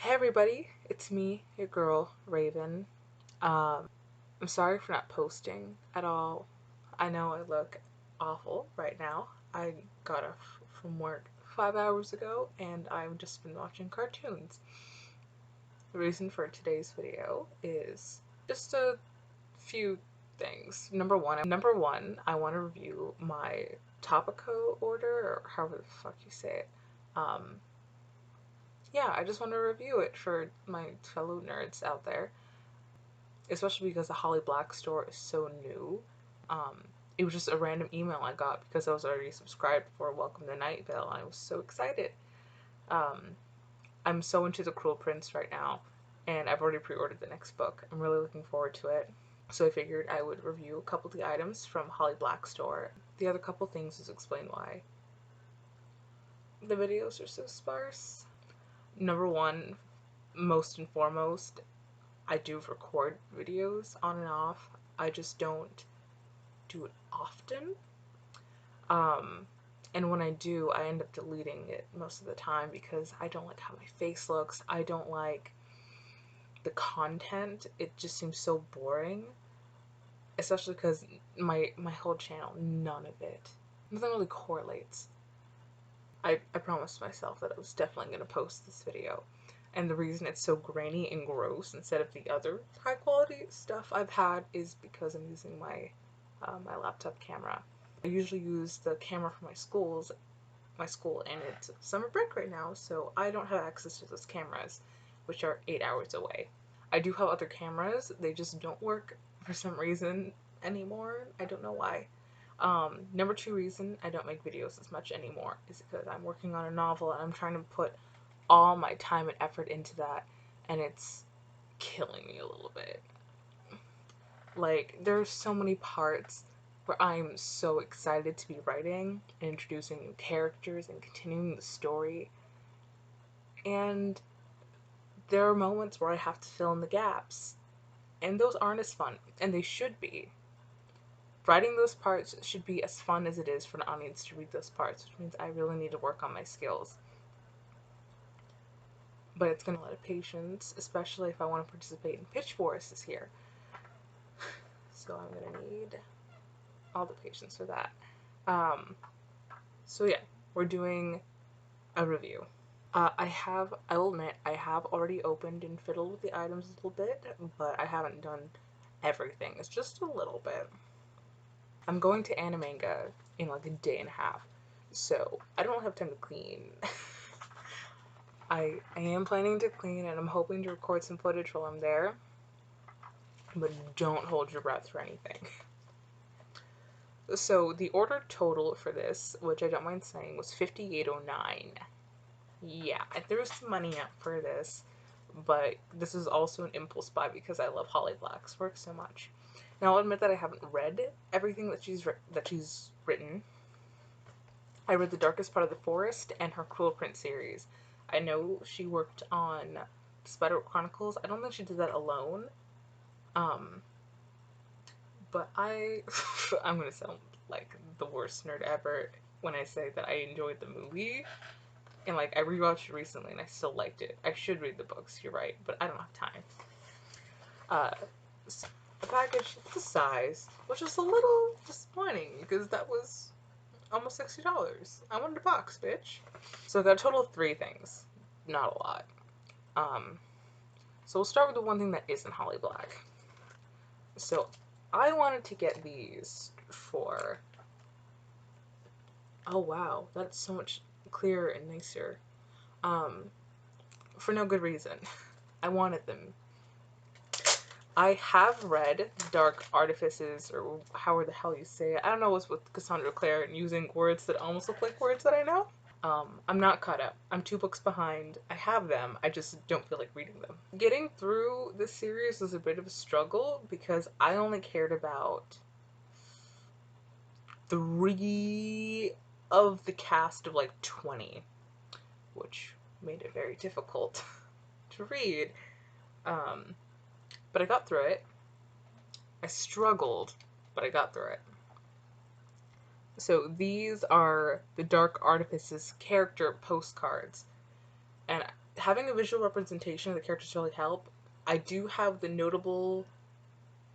Hey everybody, it's me, your girl, Raven. I'm sorry for not posting at all. I know I look awful right now. I got off from work 5 hours ago and I've just been watching cartoons. The reason for today's video is just a few things. Number one, I want to review my Topatocp order, or however the fuck you say it. Um, yeah, I just want to review it for my fellow nerds out there, especially because the Holly Black store is so new. Um, it was just a random email I got because I was already subscribed for Welcome to Night Vale, and I was so excited. Um, I'm so into the Cruel Prince right now, and I've already pre-ordered the next book. I'm really looking forward to it. So I figured I would review a couple of the items from Holly Black store. The other couple things is explain why the videos are so sparse. Number one, most and foremost, I do record videos on and off. I just don't do it often. Um, and when I do, I end up deleting it most of the time because I don't like how my face looks. I don't like the content. It just seems so boring. Especially because my whole channel, none of it, nothing really correlates. I promised myself that I was definitely going to post this video. And the reason it's so grainy and gross instead of the other high quality stuff I've had is because I'm using my laptop camera. I usually use the camera for my school, and it's summer break right now, so I don't have access to those cameras, which are 8 hours away. I do have other cameras, they just don't work for some reason anymore. I don't know why. Number two reason I don't make videos as much anymore is because I'm working on a novel and I'm trying to put all my time and effort into that, and it's killing me a little bit. Like, there's so many parts where I'm so excited to be writing and introducing new characters and continuing the story, and there are moments where I have to fill in the gaps, and those aren't as fun, and they should be. Writing those parts should be as fun as it is for an audience to read those parts, which means I really need to work on my skills. But it's gonna take a lot of patience, especially if I want to participate in Pitch Wars this year. So I'm gonna need all the patience for that. So yeah, we're doing a review. I will admit, I have already opened and fiddled with the items a little bit, but I haven't done everything. It's just a little bit. I'm going to Animanga in like a day and a half, so I don't have time to clean. I am planning to clean, and I'm hoping to record some footage while I'm there, but don't hold your breath for anything. So the order total for this, which I don't mind saying, was $58.09. Yeah, I threw some money out for this, but this is also an impulse buy because I love Holly Black's work so much. Now I'll admit that I haven't read everything that she's written. I read The Darkest Part of the Forest and her Cruel Prince series. I know she worked on the Spider Chronicles. I don't think she did that alone. But I'm gonna sound like the worst nerd ever when I say that I enjoyed the movie. And like, I rewatched it recently and I still liked it. I should read the books, you're right, but I don't have time. So the package, the size, which was a little disappointing because that was almost $60. I wanted a box, bitch. So I got a total of 3 things. Not a lot. So we'll start with the one thing that isn't Holly Black. So I wanted to get these for... Oh wow, that's so much clearer and nicer. For no good reason. I wanted them. I have read Dark Artifices, or however the hell you say it. I don't know what's with Cassandra Clare and using words that almost look like words that I know. I'm not caught up. I'm 2 books behind. I have them. I just don't feel like reading them. Getting through this series was a bit of a struggle because I only cared about 3 of the cast of like 20, which made it very difficult to read. But I got through it. I struggled, but I got through it. So these are the Dark Artifices character postcards. And having a visual representation of the characters really help. I do have the notable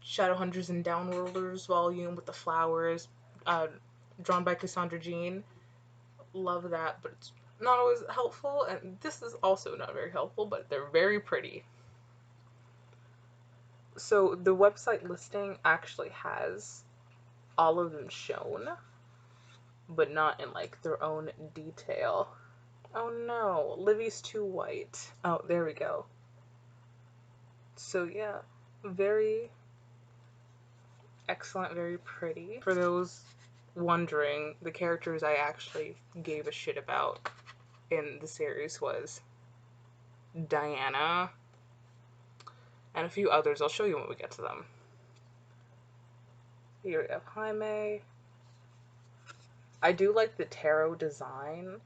Shadowhunters and Downworlders volume with the flowers, uh, drawn by Cassandra Jean. Love that, but it's not always helpful, and this is also not very helpful, but they're very pretty. So the website listing actually has all of them shown, but not in like their own detail. Oh no, Livy's too white. Oh, there we go. So yeah, very excellent, very pretty. For those wondering, the characters I actually gave a shit about in the series was Diana and a few others. I'll show you when we get to them. Here we have Jaime. I do like the tarot design.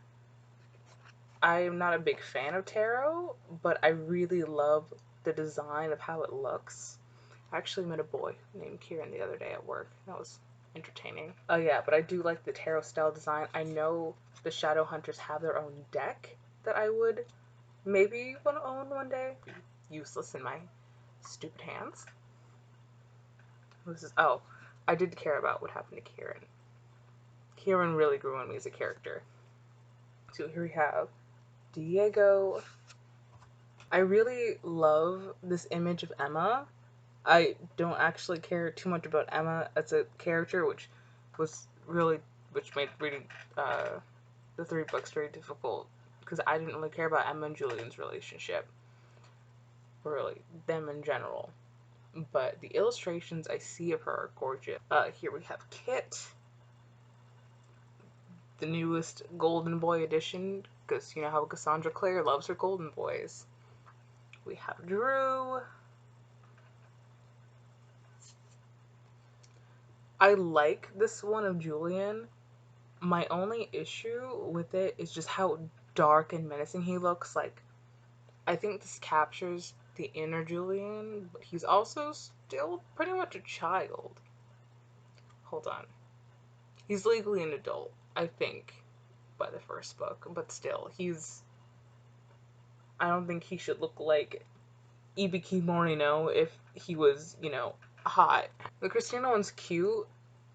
I'm not a big fan of tarot, but I really love the design of how it looks. I actually met a boy named Kieran the other day at work. That was entertaining. Oh yeah, but I do like the tarot style design. I know the Shadowhunters have their own deck that I would maybe want to own one day. Useless in my stupid hands. This is, oh, I did care about what happened to Kieran. Kieran really grew on me as a character. So here we have Diego. I really love this image of Emma. I don't actually care too much about Emma as a character, which made reading the 3 books very difficult, because I didn't really care about Emma and Julian's relationship, or really them in general. But the illustrations I see of her are gorgeous. Here we have Kit, the newest Golden Boy edition, because you know how Cassandra Clare loves her Golden Boys. We have Drew. I like this one of Julian. My only issue with it is just how dark and menacing he looks. Like, I think this captures the inner Julian, but he's also still pretty much a child. Hold on. He's legally an adult, I think, by the first book, but still, I don't think he should look like Ibiki Morino if he was, you know, hot. The Christina one's cute,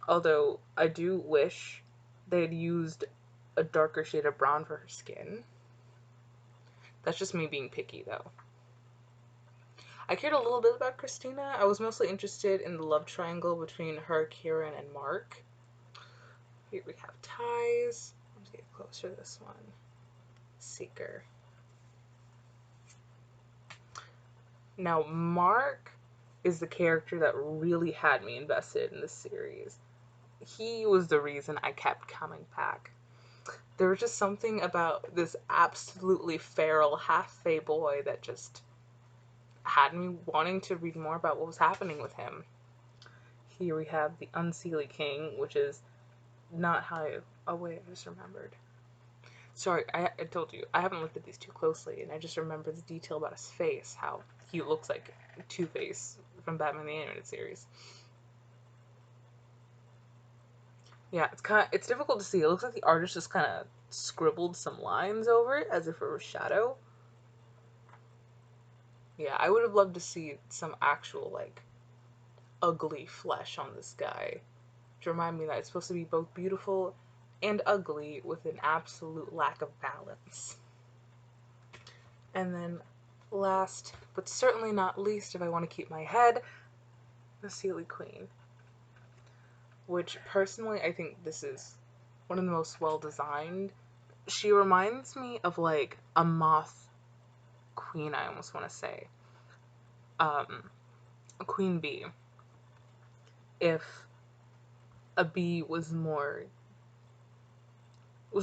although I do wish they had used a darker shade of brown for her skin. That's just me being picky, though. I cared a little bit about Christina. I was mostly interested in the love triangle between her, Kieran, and Mark. Here we have Ties. Let's get closer to this one. Seeker. Now, Mark is the character that really had me invested in this series. He was the reason I kept coming back. There was just something about this absolutely feral half-fae boy that just had me wanting to read more about what was happening with him. Here we have the Unseelie King, which is not how oh wait, I just remembered. Sorry, I told you, I haven't looked at these too closely, and I just remember the detail about his face, how he looks like Two-Face from Batman the Animated Series. Yeah, it's difficult to see. It looks like the artist just kind of scribbled some lines over it as if it was shadow. Yeah, I would have loved to see some actual, like, ugly flesh on this guy to remind me that it's supposed to be both beautiful and ugly with an absolute lack of balance. And then last, but certainly not least, if I want to keep my head, the Seelie Queen. Which, personally, I think this is one of the most well-designed. She reminds me of, like, a moth queen, I almost want to say. A queen bee. If a bee was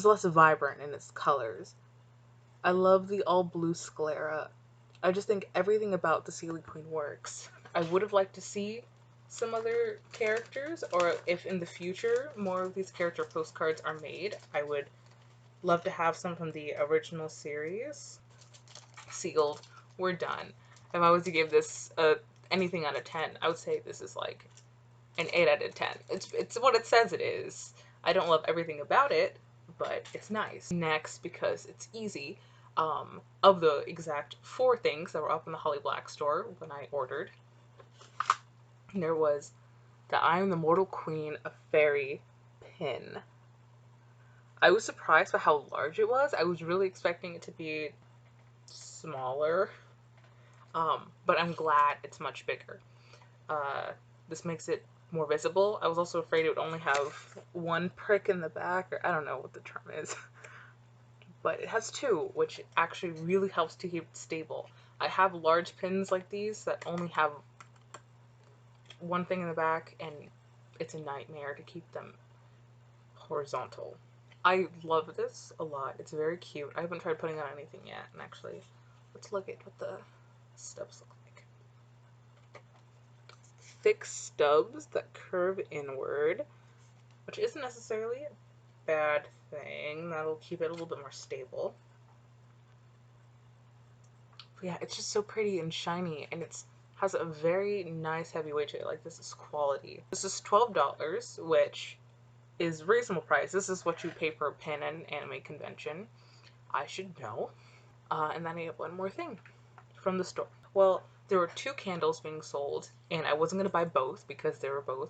less vibrant in its colors. I love the all-blue sclera. I just think everything about the Seelie Queen works. I would have liked to see some other characters, or if in the future more of these character postcards are made, I would love to have some from the original series. Sealed. We're done. If I was to give this anything out of 10, I would say this is like an 8 out of 10. It's what it says it is. I don't love everything about it, but it's nice. Next, because it's easy, of the exact 4 things that were up in the Holly Black store when I ordered. And there was the I Am the Mortal Queen of Fairy pin. I was surprised by how large it was. I was really expecting it to be smaller, but I'm glad it's much bigger. This makes it more visible. I was also afraid it would only have 1 prick in the back, or I don't know what the term is. But it has 2, which actually really helps to keep it stable. I have large pins like these that only have 1 thing in the back, and it's a nightmare to keep them horizontal. I love this a lot. It's very cute. I haven't tried putting on anything yet, and actually, let's look at what the stubs look like. Thick stubs that curve inward, which isn't necessarily a bad thing. That'll keep it a little bit more stable. But yeah, it's just so pretty and shiny, and it's has a very nice heavy weight to it. Like, this is quality. This is $12, which is reasonable price. This is what you pay for a pin at an anime convention. I should know. And then I have one more thing from the store. Well, there were 2 candles being sold, and I wasn't going to buy both because they were both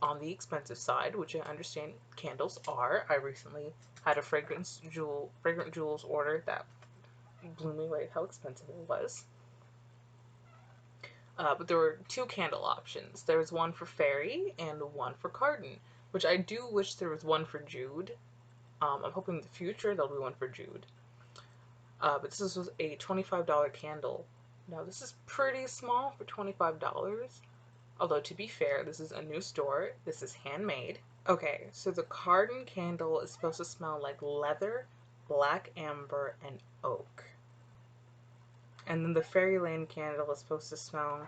on the expensive side, which I understand candles are. I recently had a fragrant jewels order that blew me away how expensive it was. But there were 2 candle options. There was one for Fairy and one for Cardan, which I do wish there was one for Jude. I'm hoping in the future there'll be one for Jude. But this was a $25 candle. Now, this is pretty small for $25. Although, to be fair, this is a new store. This is handmade. Okay, so the Cardan candle is supposed to smell like leather, black amber, and oak. And then the Fairyland candle is supposed to smell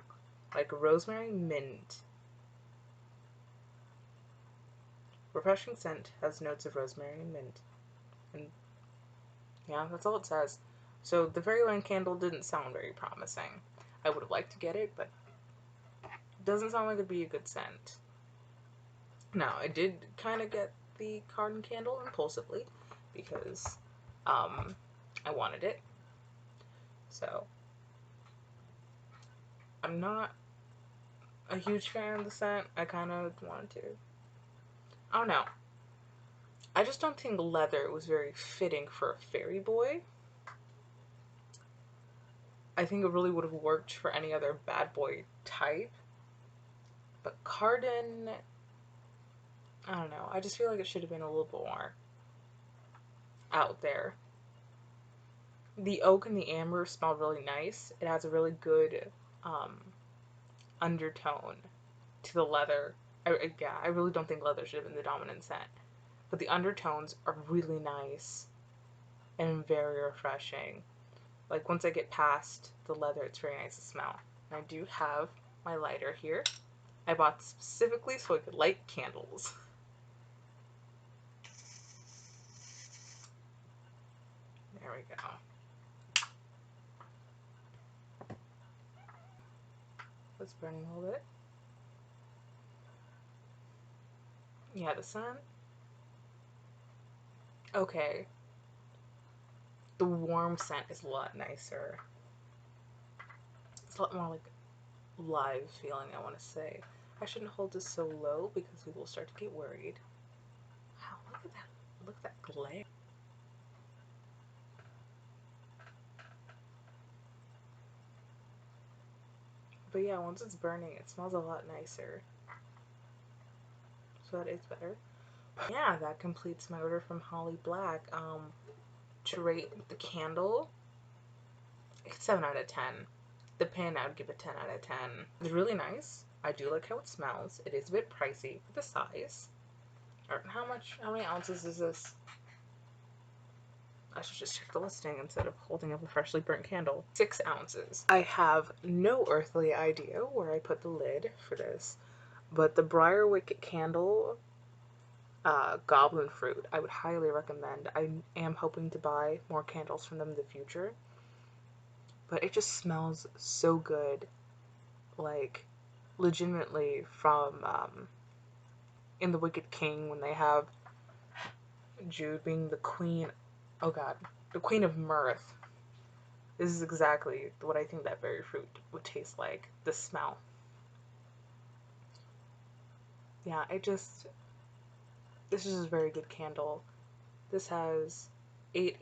like rosemary mint. Refreshing scent has notes of rosemary and mint. And yeah, that's all it says. So the Fairyland candle didn't sound very promising. I would have liked to get it, but it doesn't sound like it'd be a good scent. Now, I did kind of get the Cardan candle impulsively because I wanted it. So I'm not a huge fan of the scent. I kind of wanted to. I don't know. I just don't think leather was very fitting for a fairy boy. I think it really would have worked for any other bad boy type. But Cardan, I don't know. I just feel like it should have been a little bit more out there. The oak and the amber smell really nice. It has a really good undertone to the leather. I really don't think leather should have been the dominant scent. But the undertones are really nice and very refreshing. Like, once I get past the leather, it's very nice to smell. And I do have my lighter here. I bought specifically so I could light candles. There we go. It's burning a little bit. Yeah, the scent. Okay. The warm scent is a lot nicer. It's a lot more like live feeling, I want to say. I shouldn't hold this so low because people will start to get worried. Wow, look at that. Look at that glare. But yeah, once it's burning, it smells a lot nicer. So that is better. Yeah, that completes my order from Holly Black. To rate the candle, it's 7 out of 10. The pin, I would give it 10 out of 10. It's really nice. I do like how it smells. It is a bit pricey for the size. How many ounces is this? I should just check the listing instead of holding up a freshly burnt candle. 6 ounces. I have no earthly idea where I put the lid for this, but the Briarwick candle, Goblin Fruit, I would highly recommend. I am hoping to buy more candles from them in the future, but it just smells so good. Like, legitimately from in The Wicked King, when they have Jude being the queen, oh god, the queen of mirth. This is exactly what I think that berry fruit would taste like. The smell. Yeah, this is a very good candle. This has 8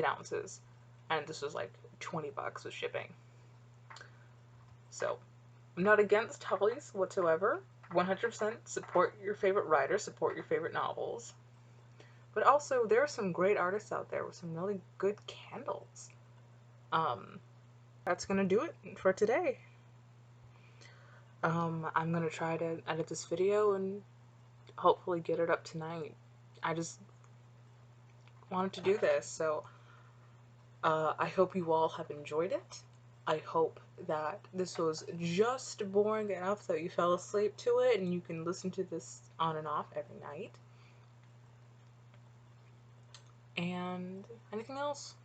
ounces. And this was like $20 with shipping. So, I'm not against Holly's whatsoever. 100% support your favorite writer, support your favorite novels. But also, there are some great artists out there with some really good candles. Um, that's gonna do it for today. I'm gonna try to edit this video and hopefully get it up tonight. I just wanted to do this, so I hope you all have enjoyed it. I hope that this was just boring enough that you fell asleep to it and you can listen to this on and off every night. And anything else?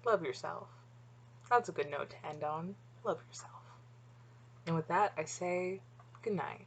Love yourself. That's a good note to end on. Love yourself. And with that, I say good night.